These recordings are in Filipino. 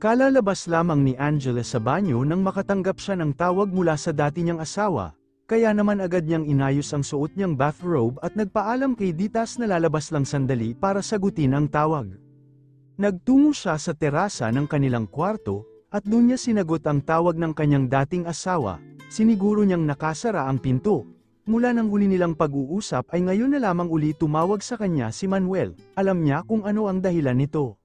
Kalalabas lamang ni Angela sa banyo nang makatanggap siya ng tawag mula sa dati niyang asawa, kaya naman agad niyang inayos ang suot niyang bathrobe at nagpaalam kay Ditas na lalabas lang sandali para sagutin ang tawag. Nagtungo siya sa terasa ng kanilang kwarto, at doon niya sinagot ang tawag ng kanyang dating asawa, siniguro niyang nakasara ang pinto. Mula nang huli nilang pag-uusap ay ngayon na lamang uli tumawag sa kanya si Manuel, alam niya kung ano ang dahilan nito.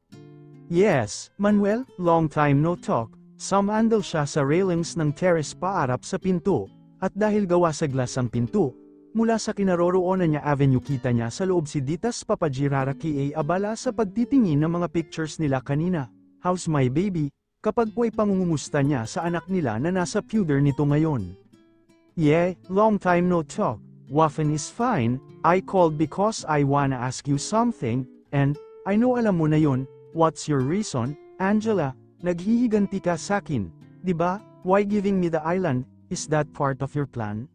Yes, Manuel, long time no talk, sumandal siya sa railings ng terrace paarap sa pinto, at dahil gawa sa glass ang pinto, mula sa kinaroroonan niya avenue kita niya sa loob si Ditas Papagiraraki ay abala sa pagtitingin ng mga pictures nila kanina. How's my baby? Kapag po'y pangungumusta niya sa anak nila na nasa puder nito ngayon. Yeah, long time no talk, Waffen is fine, I called because I wanna ask you something, and, I know alam mo na yon. What's your reason, Angela? Naghihiganti ka sakin, di ba? Why giving me the island? Is that part of your plan?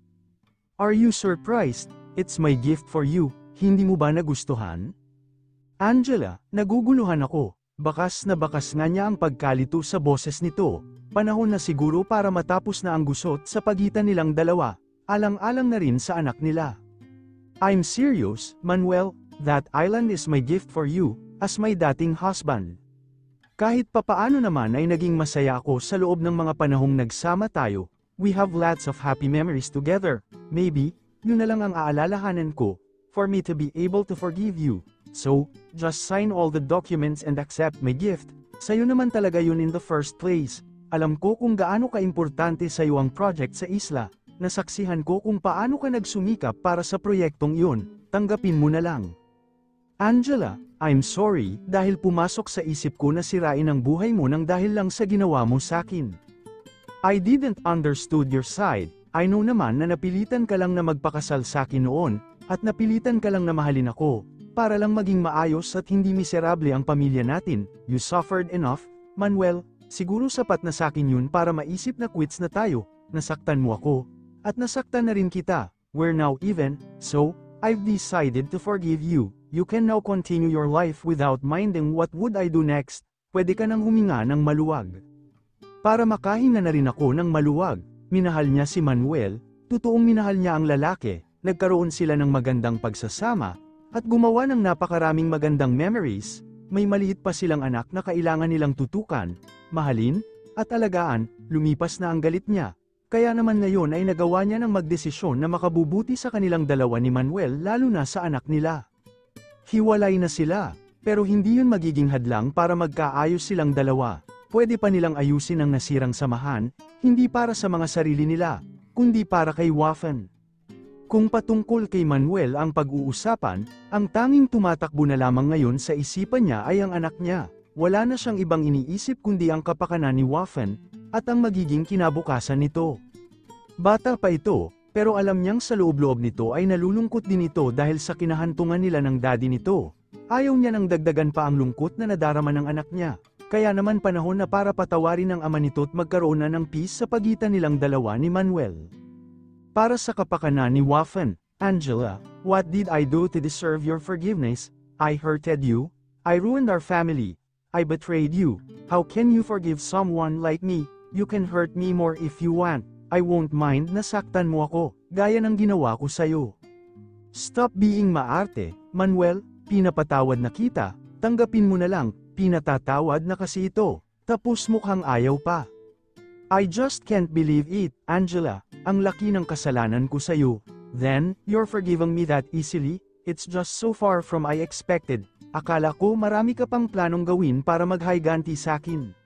Are you surprised? It's my gift for you. Hindi mo ba nagustuhan? Angela, naguguluhan ako. Bakas na bakas nga niya ang pagkalito sa boses nito. Panahon na siguro para matapos na ang gusot sa pagitan nilang dalawa. Alang-alang na rin sa anak nila. I'm serious, Manuel. That island is my gift for you. As my dating husband. Kahit papaano naman ay naging masaya ako sa loob ng mga panahong nagsama tayo. We have lots of happy memories together. Maybe, yun na lang ang aalalahanan ko, for me to be able to forgive you. So, just sign all the documents and accept my gift. Sa'yo naman talaga yun in the first place. Alam ko kung gaano ka-importante sa'yo ang project sa isla. Nasaksihan ko kung paano ka nagsumikap para sa proyektong yun. Tanggapin mo na lang. Angela, I'm sorry, dahil pumasok sa isip ko na sirain ang buhay mo nang dahil lang sa ginawa mo sakin. I didn't understood your side. I know naman na napilitan ka lang na magpakasal sakin noon, at napilitan ka lang na mahalin ako, para lang maging maayos at hindi miserable ang pamilya natin. You suffered enough, Manuel, siguro sapat na sakin yun para maisip na quits na tayo. Nasaktan mo ako, at nasaktan na rin kita. We're now even, so, I've decided to forgive you. You can now continue your life without minding what would I do next. Pwede ka nang huminga ng maluwag. Para makahinga na rin ako ng maluwag. Minahal niya si Manuel, totoong minahal niya ang lalaki, nagkaroon sila ng magandang pagsasama, at gumawa ng napakaraming magandang memories. May maliit pa silang anak na kailangan nilang tutukan, mahalin, at alagaan. Lumipas na ang galit niya. Kaya naman ngayon ay nagawa niya ng magdesisyon na makabubuti sa kanilang dalawa ni Manuel lalo na sa anak nila. Hiwalay na sila, pero hindi yun magiging hadlang para magkaayos silang dalawa. Pwede pa nilang ayusin ang nasirang samahan, hindi para sa mga sarili nila, kundi para kay Waffen. Kung patungkol kay Manuel ang pag-uusapan, ang tanging tumatakbo na lamang ngayon sa isipan niya ay ang anak niya. Wala na siyang ibang iniisip kundi ang kapakanan ni Waffen, at ang magiging kinabukasan nito. Bata pa ito, pero alam niyang sa loob-loob nito ay nalulungkot din ito dahil sa kinahantungan nila ng daddy nito. Ayaw niya nang dagdagan pa ang lungkot na nadarama ng anak niya. Kaya naman panahon na para patawarin ang ama nito at magkaroon na ng peace sa pagitan nilang dalawa ni Manuel. Para sa kapakanan ni Waffen, Angela, what did I do to deserve your forgiveness? I hurted you. I ruined our family. I betrayed you. How can you forgive someone like me? You can hurt me more if you want. I won't mind na saktan mo ako, gaya ng ginawa ko sa'yo. Stop being maarte, Manuel, pinapatawad na kita, tanggapin mo na lang, pinatatawad na kasi ito, tapos mukhang ayaw pa. I just can't believe it, Angela, ang laki ng kasalanan ko sa'yo. Then, you're forgiving me that easily? It's just so far from I expected. Akala ko marami ka pang planong gawin para maghayganti sa'kin.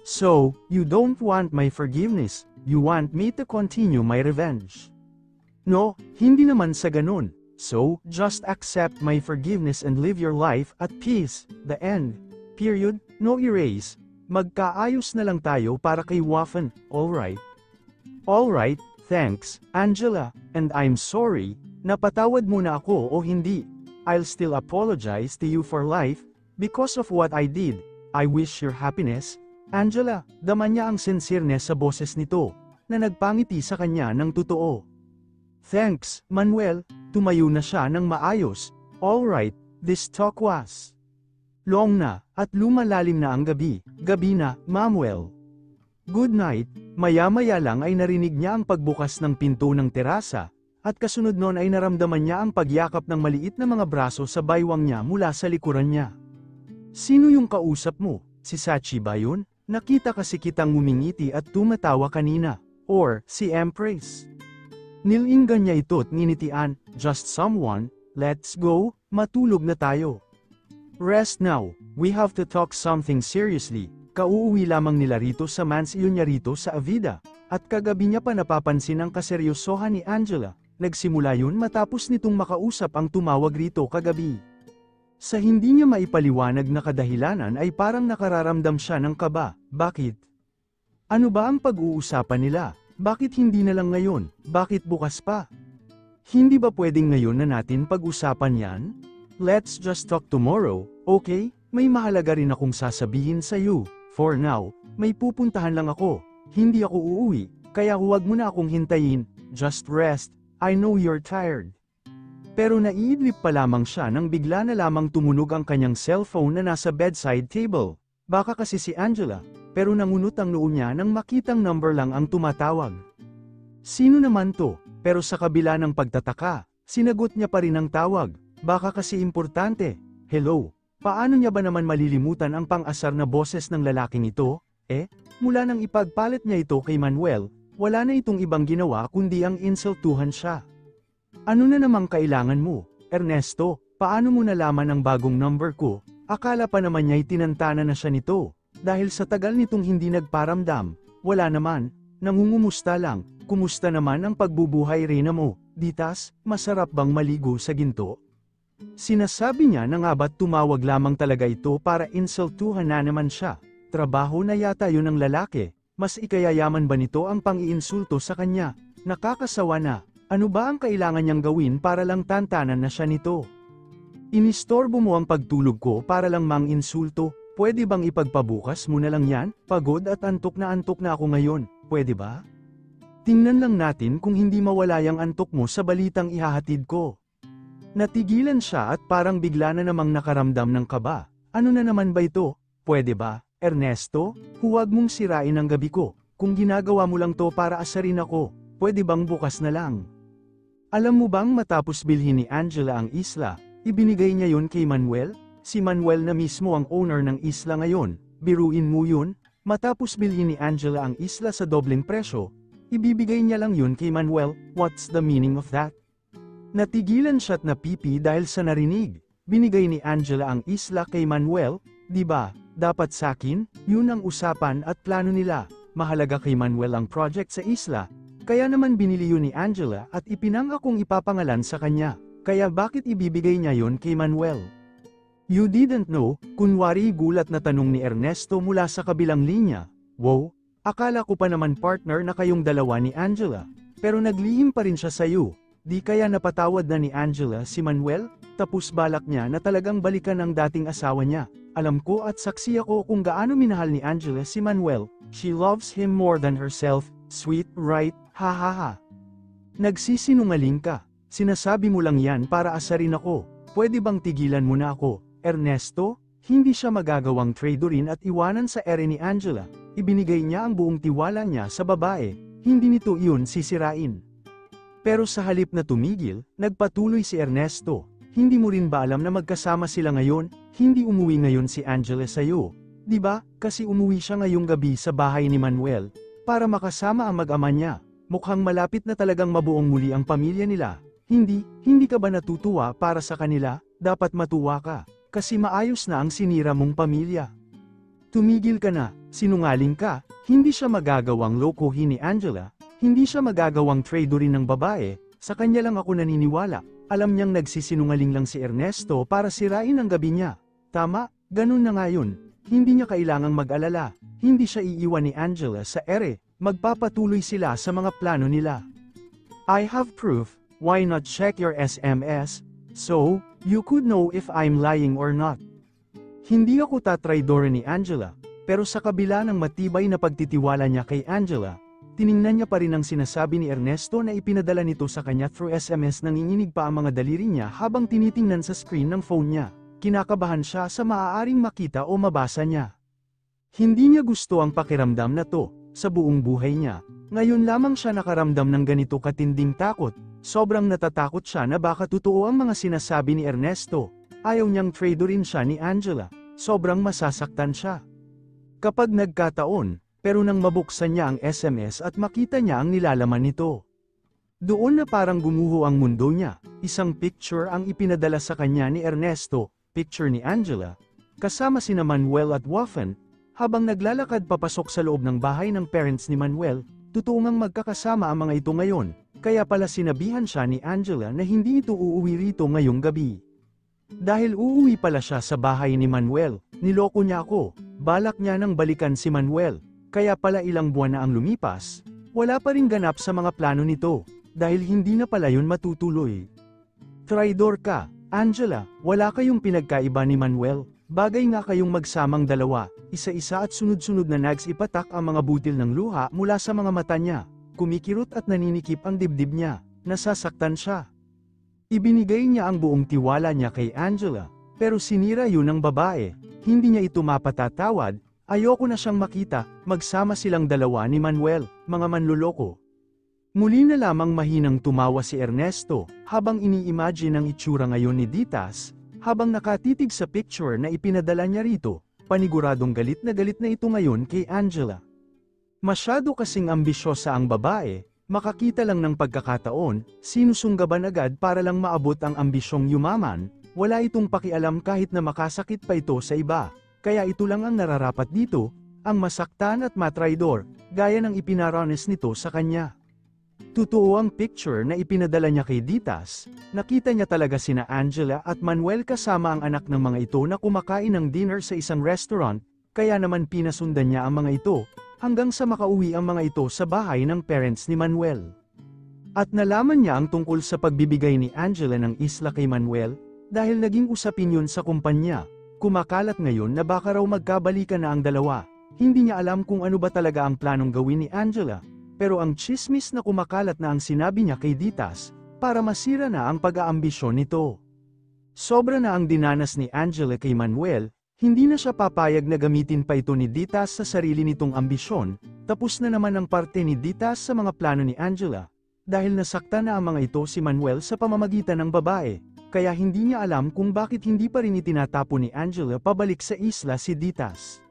So, you don't want my forgiveness, you want me to continue my revenge. No, hindi naman sa ganun. So, just accept my forgiveness and live your life at peace. The end. Period, no erase. Magkaayos na lang tayo para kay Waffen, alright? Alright, thanks, Angela, and I'm sorry, napatawad mo na ako o hindi. I'll still apologize to you for life, because of what I did. I wish your happiness. Angela, dama niya ang sincereness sa boses nito, na nagpangiti sa kanya ng totoo. Thanks, Manuel, tumayo na siya ng maayos. Alright, this talk was Long na, at lumalalim na ang gabi. Gabi na, Manuel. Good night. Maya-maya lang ay narinig niya ang pagbukas ng pinto ng terasa, at kasunod nun ay naramdaman niya ang pagyakap ng maliit na mga braso sa baywang niya mula sa likuran niya. Sino yung kausap mo? Si Sachi ba yun? Nakita kasi kitang ngumingiti at tumatawa kanina. Or, si Empress. Nilinggan niya ito at nginitian, just someone, let's go, matulog na tayo. Rest now, we have to talk something seriously. Kauuwi lamang nila rito sa mansion niya rito sa Avida, at kagabi niya pa napapansin ang kaseryosohan ni Angela. Nagsimula yun matapos nitong makausap ang tumawag rito kagabi. Sa hindi niya maipaliwanag na kadahilanan ay parang nakararamdam siya ng kaba. Bakit? Ano ba ang pag-uusapan nila? Bakit hindi na lang ngayon? Bakit bukas pa? Hindi ba pwedeng ngayon na natin pag-usapan yan? Let's just talk tomorrow, okay? May mahalaga rin akong sasabihin sa iyo. For now, may pupuntahan lang ako. Hindi ako uuwi, kaya huwag mo na akong hintayin. Just rest, I know you're tired. Pero naiidlip pa lamang siya nang bigla na lamang tumunog ang kanyang cellphone na nasa bedside table. Baka kasi si Angela, pero nangunot ang noo niya nang makitang number lang ang tumatawag. Sino naman to? Pero sa kabila ng pagtataka, sinagot niya pa rin ang tawag. Baka kasi importante. Hello, paano niya ba naman malilimutan ang pang-asar na boses ng lalaking ito? Mula nang ipagpalit niya ito kay Manuel, wala na itong ibang ginawa kundi ang insultuhan siya. Ano na namang kailangan mo, Ernesto? Paano mo nalaman ang bagong number ko? Akala pa naman niya'y tinantana na siya nito. Dahil sa tagal nitong hindi nagparamdam, wala naman, nangungumusta lang. Kumusta naman ang pagbubuhay Reyna mo? Ditas, masarap bang maligo sa ginto? Sinasabi niya na nga ba't tumawag lamang talaga ito para insultuhan na naman siya. Trabaho na yata yun ng lalaki, mas ikayayaman ba nito ang pang-iinsulto sa kanya? Nakakasawa na. Ano ba ang kailangan niyang gawin para lang tantanan na siya nito? Inistorbo mo ang pagtulog ko para lang mang-insulto, pwede bang ipagpabukas mo na lang yan? Pagod at antok na ako ngayon, pwede ba? Tingnan lang natin kung hindi mawala yung antok mo sa balitang ihahatid ko. Natigilan siya at parang bigla na namang nakaramdam ng kaba. Ano na naman ba ito? Pwede ba, Ernesto? Huwag mong sirain ang gabi ko. Kung ginagawa mo lang to para asarin ako, pwede bang bukas na lang? Alam mo bang matapos bilhin ni Angela ang isla, ibinigay niya yun kay Manuel? Si Manuel na mismo ang owner ng isla ngayon. Biruin mo yun? Matapos bilhin ni Angela ang isla sa dobleng presyo, ibibigay niya lang yun kay Manuel. What's the meaning of that? Natigilan siya't napipi dahil sa narinig. Binigay ni Angela ang isla kay Manuel, di ba? Dapat sakin, yun ang usapan at plano nila. Mahalaga kay Manuel ang project sa isla. Kaya naman binili yun ni Angela at ipinangakong ipapangalan sa kanya. Kaya bakit ibibigay niya yun kay Manuel? You didn't know? Kunwari gulat na tanong ni Ernesto mula sa kabilang linya. Wow, akala ko pa naman partner na kayong dalawa ni Angela. Pero naglihim pa rin siya sa'yo. Di kaya napatawad na ni Angela si Manuel? Tapos balak niya na talagang balikan ang dating asawa niya. Alam ko at saksi ako kung gaano minahal ni Angela si Manuel. She loves him more than herself. Sweet, right? Ha ha ha. Nagsisinungaling ka. Sinasabi mo lang yan para asarin ako. Pwede bang tigilan mo na ako, Ernesto? Hindi siya magagawang tradorin at iwanan sa ere ni Angela. Ibinigay niya ang buong tiwala niya sa babae. Hindi nito iyon sisirain. Pero sa halip na tumigil, nagpatuloy si Ernesto. Hindi mo rin ba alam na magkasama sila ngayon? Hindi umuwi ngayon si Angela sa'yo. Di ba? Kasi umuwi siya ngayong gabi sa bahay ni Manuel. Para makasama ang mag-ama niya. Mukhang malapit na talagang mabuong muli ang pamilya nila. Hindi ka ba natutuwa para sa kanila? Dapat matuwa ka. Kasi maayos na ang sinira mong pamilya. Tumigil ka na, sinungaling ka. Hindi siya magagawang lokohin ni Angela. Hindi siya magagawang tradorin ng babae. Sa kanya lang ako naniniwala. Alam niyang nagsisinungaling lang si Ernesto para sirain ang gabi niya. Tama, ganun na nga yun. Hindi niya kailangang mag-alala. Hindi siya iiwan ni Angela sa ere. Magpapatuloy sila sa mga plano nila. I have proof. Why not check your SMS? So, you could know if I'm lying or not. Hindi ako tatraidor ni Angela. Pero sa kabila ng matibay na pagtitiwala niya kay Angela, tiningnan niya pa rin ang sinasabi ni Ernesto na ipinadala nito sa kanya through SMS. Nanginginig pa ang mga daliri niya habang tinitingnan sa screen ng phone niya. kinakabahan siya sa maaaring makita o mabasa niya. Hindi niya gusto ang pakiramdam na to, sa buong buhay niya. Ngayon lamang siya nakaramdam ng ganito katinding takot, sobrang natatakot siya na baka totoo ang mga sinasabi ni Ernesto. Ayaw niyang traidorin siya ni Angela, sobrang masasaktan siya. Kapag nagkataon, pero nang mabuksan niya ang SMS at makita niya ang nilalaman nito. Doon na parang gumuho ang mundo niya, isang picture ang ipinadala sa kanya ni Ernesto, picture ni Angela, kasama sina Manuel at Waffen, habang naglalakad papasok sa loob ng bahay ng parents ni Manuel, totoo ngang magkakasama ang mga ito ngayon, kaya pala sinabihan siya ni Angela na hindi ito uuwi rito ngayong gabi. Dahil uuwi pala siya sa bahay ni Manuel, niloko niya ako, balak niya nang balikan si Manuel, kaya pala ilang buwan na ang lumipas, wala pa ring ganap sa mga plano nito. Dahil hindi na pala yun matutuloy. Traidor ka, Angela, wala kayong pinagkaiba ni Manuel, bagay nga kayong magsamang dalawa, isa-isa at sunod-sunod na nagsipatak ang mga butil ng luha mula sa mga mata niya, kumikirot at naninikip ang dibdib niya, nasasaktan siya. Ibinigay niya ang buong tiwala niya kay Angela, pero sinira yun ng babae, hindi niya ito mapatatawad, ayoko na siyang makita, magsama silang dalawa ni Manuel, mga manloloko. Muli na lamang mahinang tumawa si Ernesto, habang ini-imagine ang itsura ngayon ni Ditas, habang nakatitig sa picture na ipinadala niya rito, paniguradong galit na ito ngayon kay Angela. Masyado kasing ambisyosa ang babae, makakita lang ng pagkakataon, sinusunggaban agad para lang maabot ang ambisyong yumaman, wala itong pakialam kahit na makasakit pa ito sa iba, kaya ito lang ang nararapat dito, ang masaktan at matraidor, gaya ng ipinaranas nito sa kanya. Totoo ang picture na ipinadala niya kay Ditas, nakita niya talaga sina Angela at Manuel kasama ang anak ng mga ito na kumakain ng dinner sa isang restaurant, kaya naman pinasundan niya ang mga ito, hanggang sa makauwi ang mga ito sa bahay ng parents ni Manuel. At nalaman niya ang tungkol sa pagbibigay ni Angela ng isla kay Manuel, dahil naging usapin yun sa kumpanya, kumakalat ngayon na baka raw magkabalikan na ang dalawa, hindi niya alam kung ano ba talaga ang planong gawin ni Angela. Pero ang tsismis na kumakalat na ang sinabi niya kay Ditas, para masira na ang pag-aambisyon nito. Sobra na ang dinanas ni Angela kay Manuel, hindi na siya papayag na gamitin pa ito ni Ditas sa sarili nitong ambisyon, tapos na naman ang parte ni Ditas sa mga plano ni Angela, dahil nasaktan na ang mga ito si Manuel sa pamamagitan ng babae, kaya hindi niya alam kung bakit hindi pa rin itinatapon ni Angela pabalik sa isla si Ditas.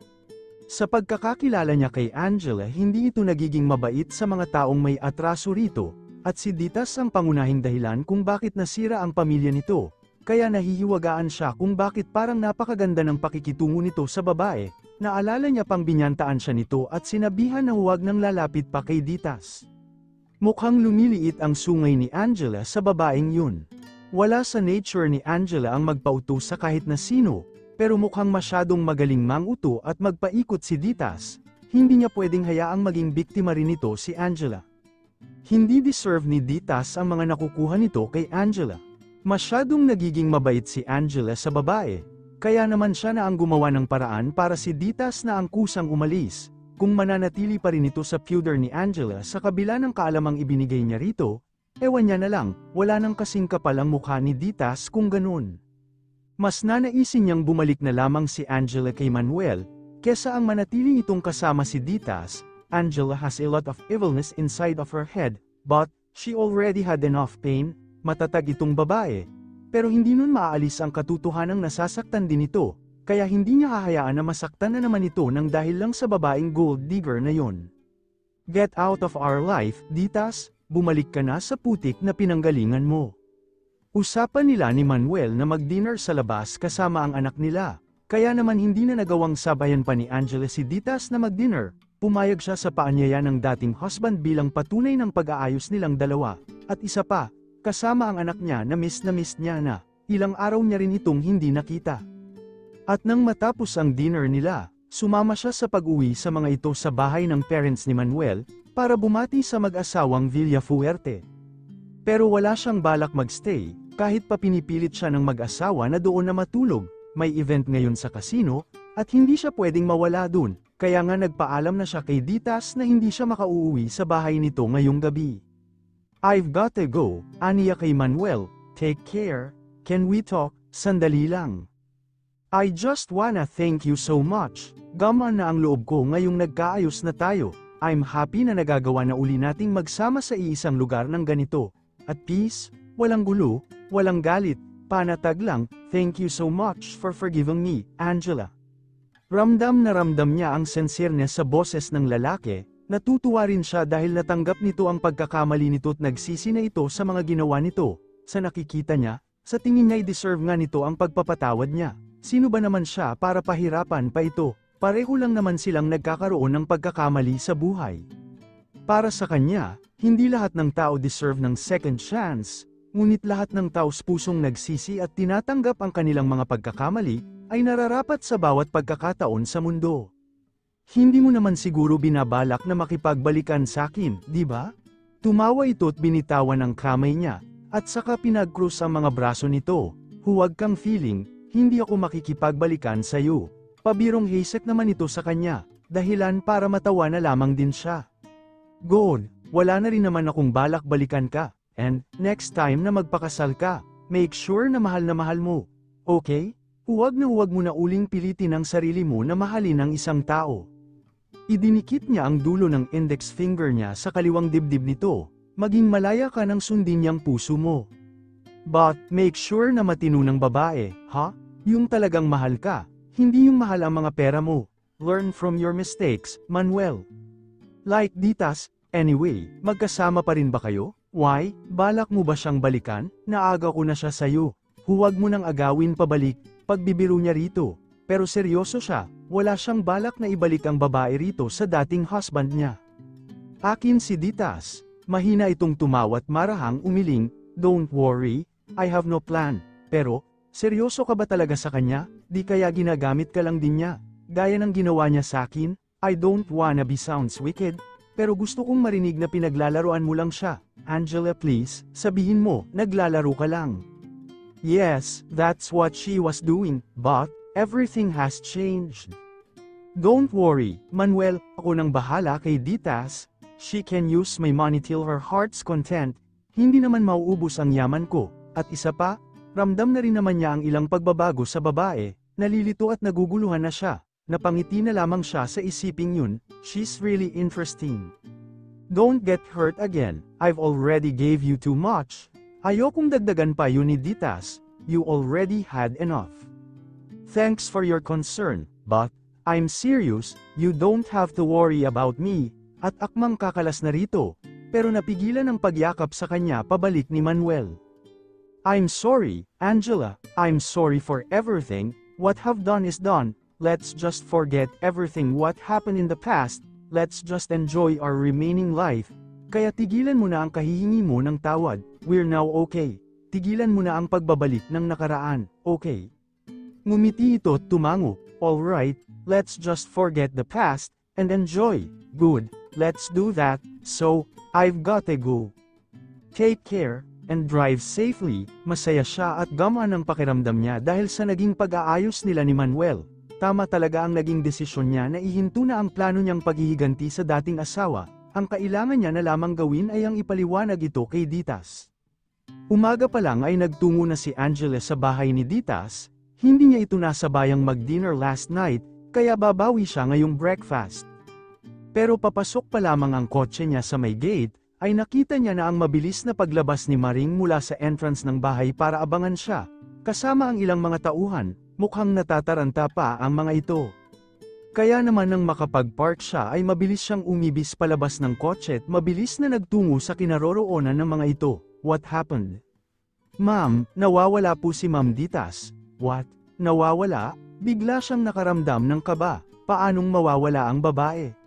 Sa pagkakakilala niya kay Angela, hindi ito nagiging mabait sa mga taong may atraso rito, at si Ditas ang pangunahing dahilan kung bakit nasira ang pamilya nito, kaya nahihiwagaan siya kung bakit parang napakaganda ng pakikitungo nito sa babae, naalala niya pang binyantaan siya nito at sinabihan na huwag nang lalapit pa kay Ditas. Mukhang lumiliit ang sungay ni Angela sa babaeng yun. Wala sa nature ni Angela ang magpauto sa kahit na sino, pero mukhang masyadong magaling manguto at magpaikot si Ditas, hindi niya pwedeng hayaang maging biktima rin nito si Angela. Hindi deserve ni Ditas ang mga nakukuha nito kay Angela. Masyadong nagiging mabait si Angela sa babae, kaya naman siya na ang gumawa ng paraan para si Ditas na ang kusang umalis, kung mananatili pa rin ito sa feudor ni Angela sa kabila ng kaalamang ibinigay niya rito, ewan niya na lang, wala nang kasing kapal ang mukha ni Ditas kung ganun. Mas nanaisin niyang bumalik na lamang si Angela kay Manuel, kesa ang manatiling itong kasama si Ditas. Angela has a lot of evilness inside of her head, but she already had enough pain, matatag itong babae. Pero hindi nun maaalis ang katotohanang nasasaktan din ito, kaya hindi niya hahayaan na masaktan na naman ito nang dahil lang sa babaeng gold digger na yon. Get out of our life, Ditas, bumalik ka na sa putik na pinanggalingan mo. Usapan nila ni Manuel na mag-dinner sa labas kasama ang anak nila, kaya naman hindi na nagawang sabayan pa ni Angela si Ditas na mag-dinner, pumayag siya sa paanyaya ng dating husband bilang patunay ng pag-aayos nilang dalawa, at isa pa, kasama ang anak niya na miss niya na, ilang araw niya rin itong hindi nakita. At nang matapos ang dinner nila, sumama siya sa pag-uwi sa mga ito sa bahay ng parents ni Manuel, para bumati sa mag-asawang Villafuerte. Pero wala siyang balak magstay, kahit pa pinipilit siya ng mag-asawa na doon na matulog, may event ngayon sa casino, at hindi siya pwedeng mawala dun, kaya nga nagpaalam na siya kay Ditas na hindi siya makauuwi sa bahay nito ngayong gabi. I've got to go, aniya kay Manuel, take care, can we talk, sandali lang. I just wanna thank you so much. Gamaan na ang loob ko ngayong nagkaayos na tayo. I'm happy na nagagawa na uli nating magsama sa iisang lugar ng ganito. At peace, walang gulo, walang galit, panatag lang. Thank you so much for forgiving me, Angela. Ramdam na ramdam niya ang sincereness sa boses ng lalaki. Natutuwa rin siya dahil natanggap nito ang pagkakamali nito at nagsisi na ito sa mga ginawa nito. Sa nakikita niya, sa tingin niya i-deserve nga nito ang pagpapatawad niya. Sino ba naman siya para pahirapan pa ito? Pareho lang naman silang nagkakaroon ng pagkakamali sa buhay. Para sa kanya, hindi lahat ng tao deserve ng second chance, ngunit lahat ng taos pusong nagsisi at tinatanggap ang kanilang mga pagkakamali, ay nararapat sa bawat pagkakataon sa mundo. Hindi mo naman siguro binabalak na makipagbalikan sa akin, di ba? Tumawa ito at binitawan ang kamay niya, at saka pinag-cross ang mga braso nito. Huwag kang feeling, hindi ako makikipagbalikan sa iyo. Pabirong hisek naman ito sa kanya, dahilan para matawa na lamang din siya. God, wala na rin naman akong balak balikan ka, and, next time na magpakasal ka, make sure na mahal mo. Okay? Huwag mo na uling pilitin ang sarili mo na mahalin ang isang tao. Idinikit niya ang dulo ng index finger niya sa kaliwang dibdib nito, maging malaya ka ng sundin niyang puso mo. But, make sure na matino ng babae, ha? Yung talagang mahal ka, hindi yung mahal ang mga pera mo. Learn from your mistakes, Manuel. Like Ditas, anyway, magkasama pa rin ba kayo? Why, balak mo ba siyang balikan? Naaga ko na siya sayo. Huwag mo nang agawin pabalik, pagbibiro niya rito. Pero seryoso siya, wala siyang balak na ibalik ang babae rito sa dating husband niya. Akin si Ditas, mahina itong tumawat marahang umiling, don't worry, I have no plan. Pero, seryoso ka ba talaga sa kanya? Di kaya ginagamit ka lang din niya? Gaya ng ginawa niya sa akin? I don't wanna be sounds wicked, pero gusto kong marinig na pinaglalaroan mo lang siya. Angela please, sabihin mo, naglalaro ka lang. Yes, that's what she was doing, but, everything has changed. Don't worry, Manuel, ako nang bahala kay Ditas. She can use my money till her heart's content. Hindi naman mauubos ang yaman ko. At isa pa, ramdam na rin naman niya ang ilang pagbabago sa babae, nalilito at naguguluhan na siya. Napangiti na lamang siya sa isiping yun, she's really interesting. Don't get hurt again, I've already gave you too much. Ayokong dagdagan pa yun ni Ditas, you already had enough. Thanks for your concern, but, I'm serious, you don't have to worry about me. At akmang kakalas na rito, pero napigilan ang pagyakap sa kanya pabalik ni Manuel. I'm sorry, Angela, I'm sorry for everything, what have done is done, let's just forget everything what happened in the past, let's just enjoy our remaining life. Kaya tigilan mo na ang kahihingi mo ng tawad, we're now okay. Tigilan mo na ang pagbabalik ng nakaraan, okay? Ngumiti ito at tumango, alright, let's just forget the past, and enjoy, good, let's do that, so, I've gotta go. Take care, and drive safely. Masaya siya at gamaan ang pakiramdam niya dahil sa naging pag-aayos nila ni Manuel. Tama talaga ang naging desisyon niya na ihinto na ang plano niyang paghihiganti sa dating asawa. Ang kailangan niya na lamang gawin ay ang ipaliwanag ito kay Ditas. Umaga pa lang ay nagtungo na si Angela sa bahay ni Ditas. Hindi niya ito nasabayang mag-dinner last night, kaya babawi siya ngayong breakfast. Pero papasok pa lamang ang kotse niya sa may gate, ay nakita niya na ang mabilis na paglabas ni Maring mula sa entrance ng bahay para abangan siya. Kasama ang ilang mga tauhan, mukhang natataranta pa ang mga ito. Kaya naman nang makapag-park siya ay mabilis siyang umibis palabas ng kotse at mabilis na nagtungo sa kinaroroonan ng mga ito. What happened? Ma'am, nawawala po si Ma'am Ditas. What? Nawawala? Bigla siyang nakaramdam ng kaba. Paanong mawawala ang babae?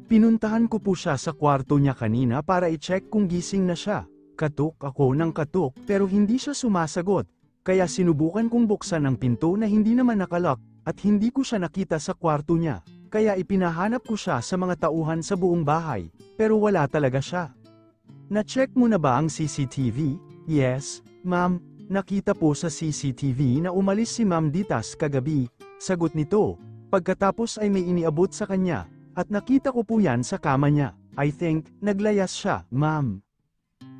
Pinuntahan ko po siya sa kwarto niya kanina para i-check kung gising na siya. Katok ako ng katok pero hindi siya sumasagot. Kaya sinubukan kong buksan ang pinto na hindi naman nakalock at hindi ko siya nakita sa kwarto niya. Kaya ipinahanap ko siya sa mga tauhan sa buong bahay, pero wala talaga siya. Na-check mo na ba ang CCTV? Yes, ma'am, nakita po sa CCTV na umalis si Ma'am Ditas kagabi. Sagot nito, pagkatapos ay may iniabot sa kanya. At nakita ko po yan sa kama niya. I think, naglayas siya, ma'am.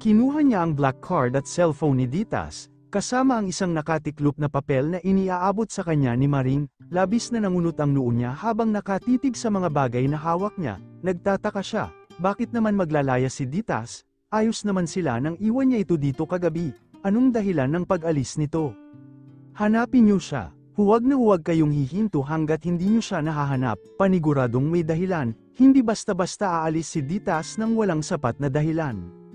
Kinuha niya ang black card at cellphone ni Ditas, Kasama ang isang nakatiklop na papel na iniaabot sa kanya ni Maring, labis na nangunot ang noo niya habang nakatitig sa mga bagay na hawak niya, nagtataka siya, bakit naman maglalaya si Ditas, ayos naman sila nang iwan niya ito dito kagabi, anong dahilan ng pag-alis nito? Hanapin niyo siya, huwag na huwag kayong hihinto hanggat hindi niyo siya nahahanap, paniguradong may dahilan, hindi basta-basta aalis si Ditas nang walang sapat na dahilan.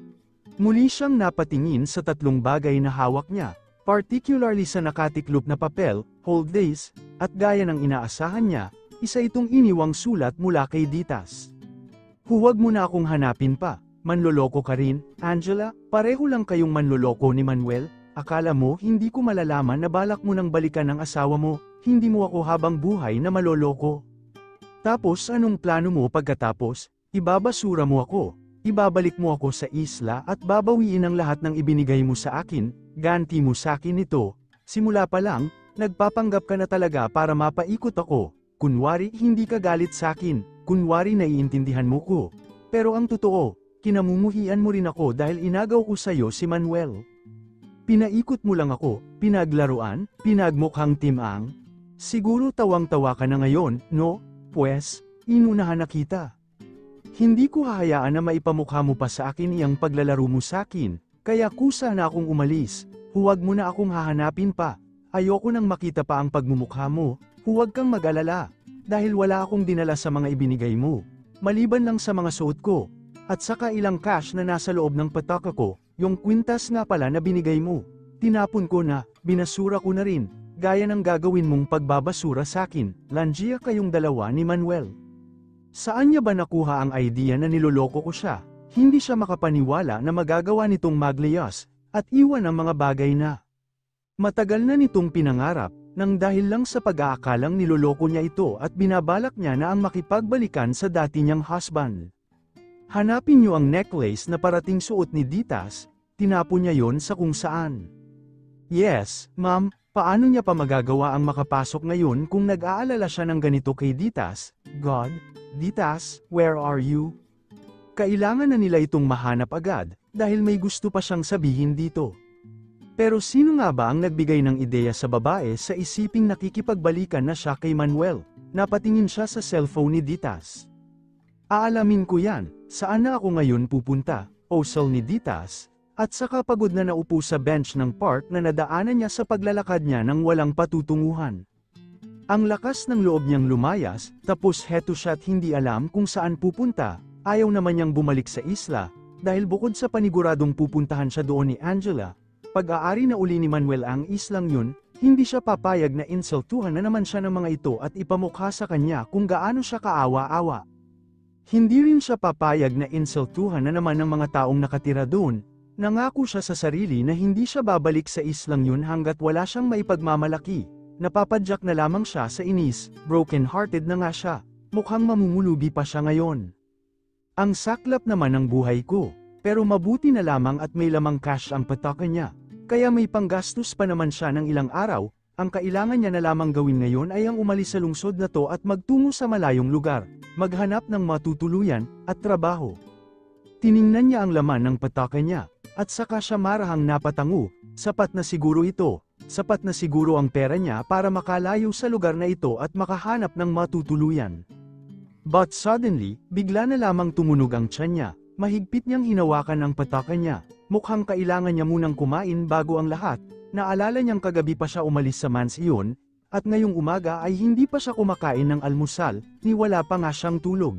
Muli siyang napatingin sa tatlong bagay na hawak niya, particularly sa nakatiklop na papel, hold days, at gaya ng inaasahan niya, isa itong iniwang sulat mula kay Ditas. Huwag mo na akong hanapin pa, manloloko ka rin, Angela, pareho lang kayong manloloko ni Manuel, akala mo hindi ko malalaman na balak mo nang balikan ang asawa mo, hindi mo ako habang buhay na maloloko. Tapos anong plano mo pagkatapos? Ibabasura mo ako. Ibabalik mo ako sa isla at babawiin ang lahat ng ibinigay mo sa akin, ganti mo sa akin ito. Simula pa lang, nagpapanggap ka na talaga para mapaikot ako. Kunwari hindi ka galit sa akin, kunwari naiintindihan mo ko. Pero ang totoo, kinamumuhian mo rin ako dahil inagaw ko sa'yo si Manuel. Pinaikot mo lang ako, pinaglaruan, pinagmukhang timang. Siguro tawang-tawa ka na ngayon, no? Pues, inunahan na kita. Hindi ko hahayaan na maipamukha mo pa sa akin iyang paglalaro mo sa akin, kaya kusa na akong umalis, huwag mo na akong hahanapin pa, ayoko nang makita pa ang pagmumukha mo, huwag kang mag-alala, dahil wala akong dinala sa mga ibinigay mo, maliban lang sa mga suot ko, at saka ilang cash na nasa loob ng pataka ko, yung kwintas nga pala na binigay mo, tinapon ko na, binasura ko na rin, gaya ng gagawin mong pagbabasura sa akin, lanjiya kayong dalawa ni Manuel. Saan niya ba nakuha ang idea na niloloko ko siya? Hindi siya makapaniwala na magagawa nitong maglayas, at iwan ang mga bagay na matagal na nitong pinangarap, nang dahil lang sa pag-aakalang niloloko niya ito at binabalak niya na ang makipagbalikan sa dati niyang husband. Hanapin niyo ang necklace na parating suot ni Ditas, tinapon niya yon sa kung saan. Yes, ma'am, paano niya pa magagawa ang makapasok ngayon kung nag-aalala siya ng ganito kay Ditas? God, Ditas, where are you? Kailangan na nila itong mahanap agad, dahil may gusto pa siyang sabihin dito. Pero sino nga ba ang nagbigay ng ideya sa babae sa isiping nakikipagbalikan na siya kay Manuel? Napatingin siya sa cellphone ni Ditas. Aalamin ko yan, saan na ako ngayon pupunta? Osal ni Ditas, at saka pagod na naupo sa bench ng park na nadaanan niya sa paglalakad niya ng walang patutunguhan. Ang lakas ng loob niyang lumayas, tapos heto siya't hindi alam kung saan pupunta, ayaw naman niyang bumalik sa isla, dahil bukod sa paniguradong pupuntahan siya doon ni Angela, pag-aari na uli ni Manuel ang islang yun, hindi siya papayag na insultuhan na naman siya ng mga ito at ipamukha sa kanya kung gaano siya kaawa-awa. Hindi rin siya papayag na insultuhan na naman ng mga taong nakatira doon, nangako siya sa sarili na hindi siya babalik sa islang yun hanggat wala siyang maipagmamalaki. Napapadyak na lamang siya sa inis, broken-hearted na nga siya, mukhang mamumulubi pa siya ngayon. Ang saklap naman ng buhay ko, pero mabuti na lamang at may lamang cash ang pataka niya, kaya may panggastos pa naman siya ng ilang araw, ang kailangan niya na lamang gawin ngayon ay ang umalis sa lungsod na to at magtungo sa malayong lugar, maghanap ng matutuluyan, at trabaho. Tiningnan niya ang laman ng pataka niya, at saka siya marahang napatango, sapat na siguro ito. Sapat na siguro ang pera niya para makalayo sa lugar na ito at makahanap ng matutuluyan. But suddenly, bigla na lamang tumunog ang tiyan niya, mahigpit niyang hinawakan ang pataka niya, mukhang kailangan niya munang kumain bago ang lahat, naalala niyang kagabi pa siya umalis sa mansyon, at ngayong umaga ay hindi pa siya kumakain ng almusal, ni wala pa nga siyang tulog.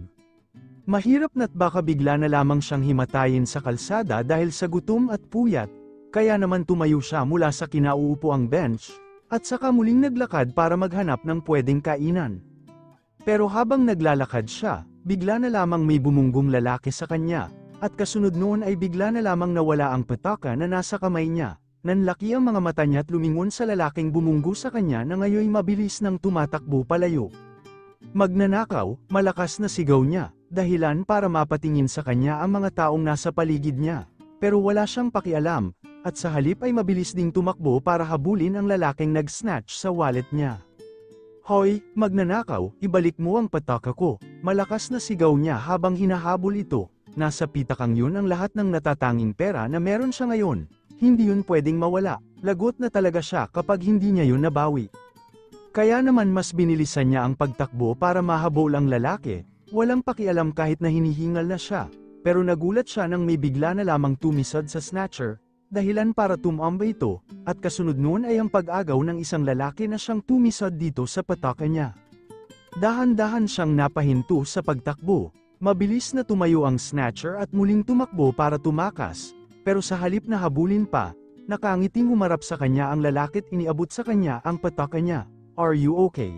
Mahirap na't baka bigla na lamang siyang himatayin sa kalsada dahil sa gutom at puyat, kaya naman tumayo siya mula sa kinauupuang bench, at saka muling naglakad para maghanap ng pwedeng kainan. Pero habang naglalakad siya, bigla na lamang may bumunggong lalaki sa kanya, at kasunod noon ay bigla na lamang nawala ang pataka na nasa kamay niya. Nanlaki ang mga mata niya at lumingon sa lalaking bumunggo sa kanya na ngayoy mabilis nang tumatakbo palayo. Magnanakaw, malakas na sigaw niya, dahilan para mapatingin sa kanya ang mga taong nasa paligid niya. Pero wala siyang pakialam, at sa halip ay mabilis ding tumakbo para habulin ang lalaking nag-snatch sa wallet niya. Hoy, magnanakaw, ibalik mo ang pataka ko, malakas na sigaw niya habang hinahabol ito, nasa pitakang yun ang lahat ng natatanging pera na meron siya ngayon. hindi yun pwedeng mawala, lagot na talaga siya kapag hindi niya yun nabawi. Kaya naman mas binilisan niya ang pagtakbo para mahabol ang lalaki, walang pakialam kahit na hinihingal na siya, pero nagulat siya nang may bigla na lamang tumisod sa snatcher, dahilan para tumamba ito, at kasunod noon ay ang pag-agaw ng isang lalaki na siyang tumisod dito sa pataka niya. Dahan-dahan siyang napahinto sa pagtakbo, mabilis na tumayo ang snatcher at muling tumakbo para tumakas, pero sa halip na habulin pa, nakangiting humarap sa kanya ang lalaki't iniabot sa kanya ang pataka niya. Are you okay?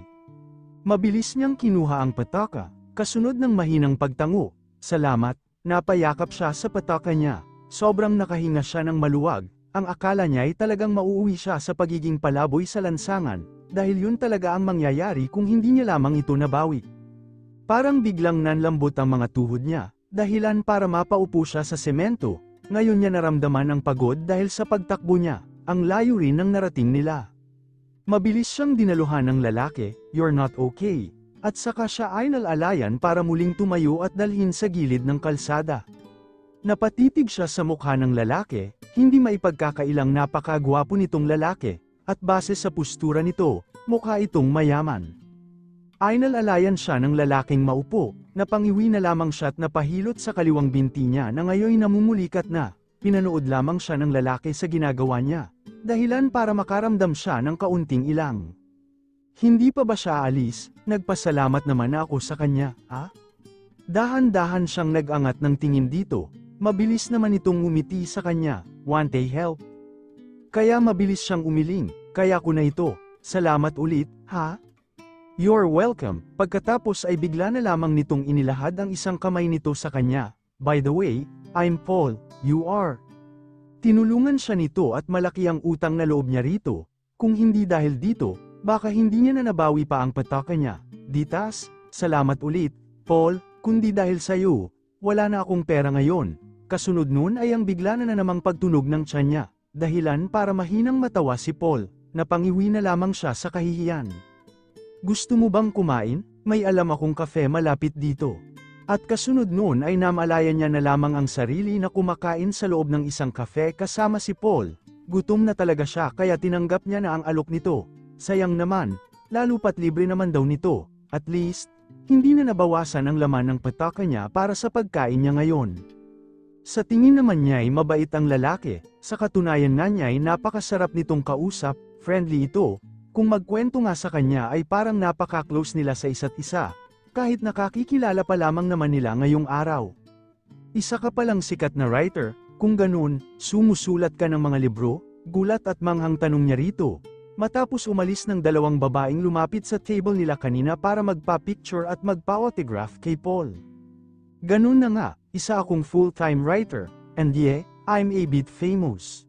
Mabilis niyang kinuha ang pataka, kasunod ng mahinang pagtango. Salamat, napayakap siya sa pataka niya. Sobrang nakahinga siya ng maluwag, ang akala niya ay talagang mauuwi siya sa pagiging palaboy sa lansangan, dahil yun talaga ang mangyayari kung hindi niya lamang ito nabawi. Parang biglang nanlambot ang mga tuhod niya, dahilan para mapaupo siya sa semento, ngayon niya naramdaman ang pagod dahil sa pagtakbo niya, ang layo rin ng narating nila. Mabilis siyang dinaluhan ng lalaki, "You're not okay," at saka siya ay nalalayan para muling tumayo at dalhin sa gilid ng kalsada. Napatitig siya sa mukha ng lalaki, hindi maipagkakailang napakagwapo nitong lalaki, at base sa postura nito, mukha itong mayaman. Ay nalalayan siya ng lalaking maupo, napangiwi na lamang siya at napahilot sa kaliwang binti niya na ngayon namumulikat na, pinanood lamang siya ng lalaki sa ginagawa niya, dahilan para makaramdam siya ng kaunting ilang. Hindi pa ba siya alis? Nagpasalamat naman ako sa kanya, ha? Dahan-dahan siyang nag-angat ng tingin dito. Mabilis naman itong umiti sa kanya, "Want a help?" Kaya mabilis siyang umiling, "Kaya ko na ito, salamat ulit, ha?" "You're welcome." Pagkatapos ay bigla na lamang nitong inilahad ang isang kamay nito sa kanya, "By the way, I'm Paul, you are." Tinulungan siya nito at malaki ang utang na loob niya rito, kung hindi dahil dito, baka hindi niya na nabawi pa ang pataka niya. "Ditas, salamat ulit, Paul, kundi dahil sa'yo, wala na akong pera ngayon." Kasunod nun ay ang bigla na namang pagtunog ng tiyan niya, dahilan para mahinang matawa si Paul, napangiwi na lamang siya sa kahihiyan. "Gusto mo bang kumain? May alam akong kafe malapit dito." At kasunod nun ay namalayan niya na lamang ang sarili na kumakain sa loob ng isang kafe kasama si Paul. Gutom na talaga siya kaya tinanggap niya na ang alok nito. Sayang naman, lalo pat libre naman daw nito, at least, hindi na nabawasan ang laman ng pataka niya para sa pagkain niya ngayon. Sa tingin naman niya ay mabait ang lalaki, sa katunayan nga niya ay napakasarap nitong kausap, friendly ito, kung magkwento nga sa kanya ay parang napaka-close nila sa isa't isa, kahit nakakikilala pa lamang naman nila ngayong araw. "Isa ka palang sikat na writer, kung ganun, sumusulat ka ng mga libro?" Gulat at manghang tanong niya rito. Matapos umalis ng dalawang babaeng lumapit sa table nila kanina para magpa-picture at magpa-autograph kay Paul. "Ganun na nga, isa akong full-time writer, and yeah, I'm a bit famous."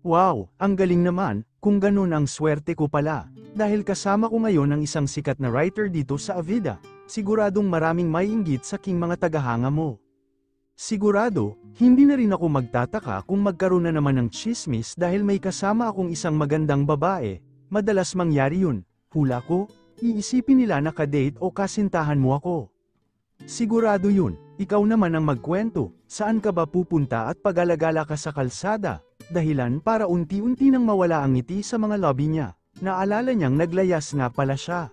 "Wow, ang galing naman, kung ganun ang swerte ko pala, dahil kasama ko ngayon ang isang sikat na writer dito sa Avida, siguradong maraming maiinggit sa king mga tagahanga mo." Sigurado, hindi na rin ako magtataka kung magkaroon na naman ng chismis dahil may kasama akong isang magandang babae, madalas mangyari yun, hula ko, iisipin nila na kadate o kasintahan mo ako. Sigurado yun, ikaw naman ang magkwento, saan ka ba pupunta at pag-alagala ka sa kalsada, dahilan para unti-unti nang mawala ang ngiti sa mga lobby niya, naalala niyang naglayas nga pala siya.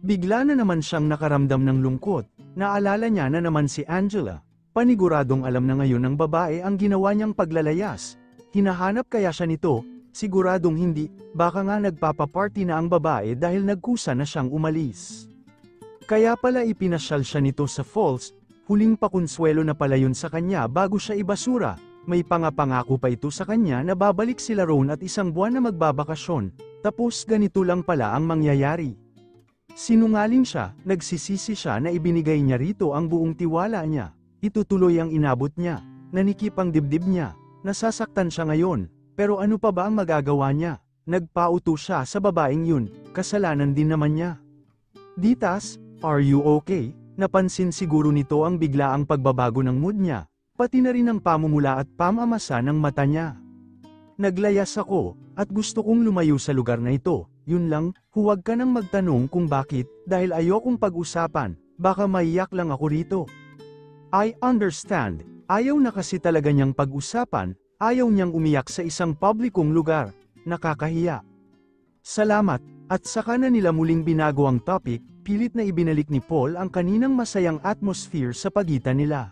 Bigla na naman siyang nakaramdam ng lungkot, naalala niya na naman si Angela, paniguradong alam na ngayon ng babae ang ginawa niyang paglalayas, hinahanap kaya siya nito, siguradong hindi, baka nga nagpapaparty na ang babae dahil nagkusa na siyang umalis. Kaya pala ipinasyal siya nito sa falls, huling pakonsuelo na pala yun sa kanya bago siya ibasura, may pangako pa ito sa kanya na babalik sila roon at isang buwan na magbabakasyon, tapos ganito lang pala ang mangyayari. Sinungaling siya, nagsisisi siya na ibinigay niya rito ang buong tiwala niya, itutuloy ang inabot niya, nanikip ang dibdib niya, nasasaktan siya ngayon, pero ano pa ba ang magagawa niya? Nagpauto siya sa babaeng yun, kasalanan din naman niya. "Ditas, are you okay?" Napansin siguro nito ang biglaang pagbabago ng mood niya, pati na rin ang pamumula at pamamasa ng mata niya. "Naglayas ako, at gusto kong lumayo sa lugar na ito, yun lang, huwag ka nang magtanong kung bakit, dahil ayokong pag-usapan, baka maiyak lang ako rito." "I understand, ayaw na kasi talaga niyang pag-usapan, Ayaw niyang umiyak sa isang publikong lugar. Nakakahiya. Salamat, at saka na nila muling binago ang topic, pilit na ibinalik ni Paul ang kaninang masayang atmosphere sa pagitan nila.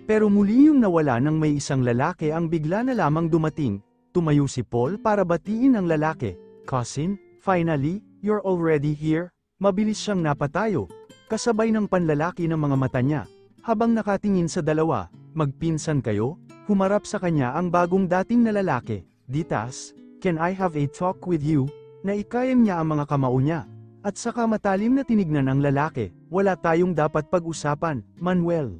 Pero muli yung nawala nang may isang lalaki ang bigla na lamang dumating. Tumayo si Paul para batiin ang lalaki. Cousin, finally, you're already here? Mabilis siyang napatayo, kasabay ng panlalaki ng mga mata niya. Habang nakatingin sa dalawa, magpinsan kayo? Humarap sa kanya ang bagong dating na lalaki. Ditas, can I have a talk with you? Naikayam niya ang mga kamao niya. At saka matalim na tinignan ang lalaki, wala tayong dapat pag-usapan, Manuel.